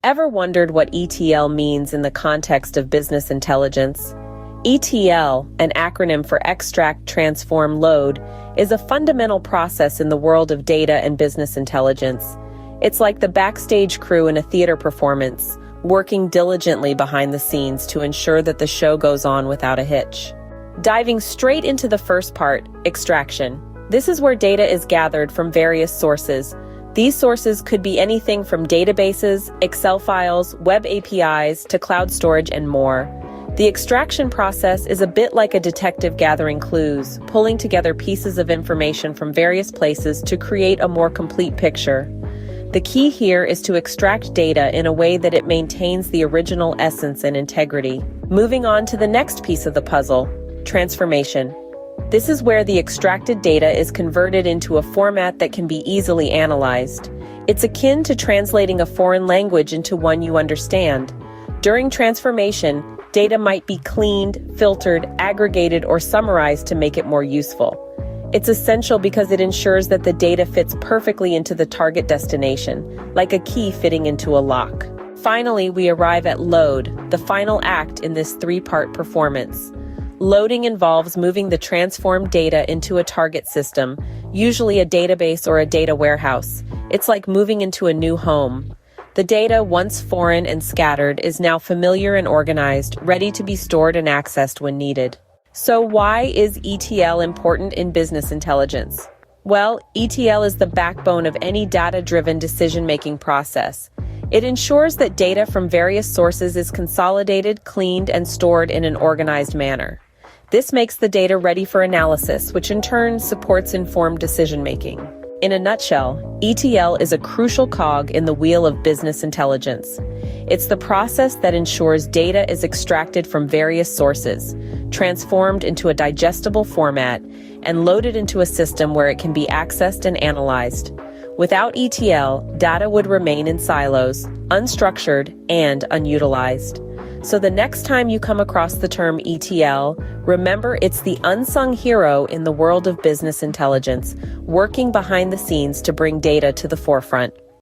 Ever wondered what ETL means in the context of business intelligence? ETL, an acronym for Extract, Transform, Load, is a fundamental process in the world of data and business intelligence. It's like the backstage crew in a theater performance, working diligently behind the scenes to ensure that the show goes on without a hitch. Diving straight into the first part, extraction. This is where data is gathered from various sources. These sources could be anything from databases, Excel files, web APIs, to cloud storage and more. The extraction process is a bit like a detective gathering clues, pulling together pieces of information from various places to create a more complete picture. The key here is to extract data in a way that it maintains the original essence and integrity. Moving on to the next piece of the puzzle, transformation. This is where the extracted data is converted into a format that can be easily analyzed. It's akin to translating a foreign language into one you understand. During transformation, data might be cleaned, filtered, aggregated, or summarized to make it more useful. It's essential because it ensures that the data fits perfectly into the target destination, like a key fitting into a lock. Finally, we arrive at load, the final act in this three-part performance. Loading involves moving the transformed data into a target system, usually a database or a data warehouse. It's like moving into a new home. The data, once foreign and scattered, is now familiar and organized, ready to be stored and accessed when needed. So why is ETL important in business intelligence? Well, ETL is the backbone of any data-driven decision-making process. It ensures that data from various sources is consolidated, cleaned, and stored in an organized manner. This makes the data ready for analysis, which in turn supports informed decision-making. In a nutshell, ETL is a crucial cog in the wheel of business intelligence. It's the process that ensures data is extracted from various sources, transformed into a digestible format, and loaded into a system where it can be accessed and analyzed. Without ETL, data would remain in silos, unstructured, and unutilized. So the next time you come across the term ETL, remember it's the unsung hero in the world of business intelligence, working behind the scenes to bring data to the forefront.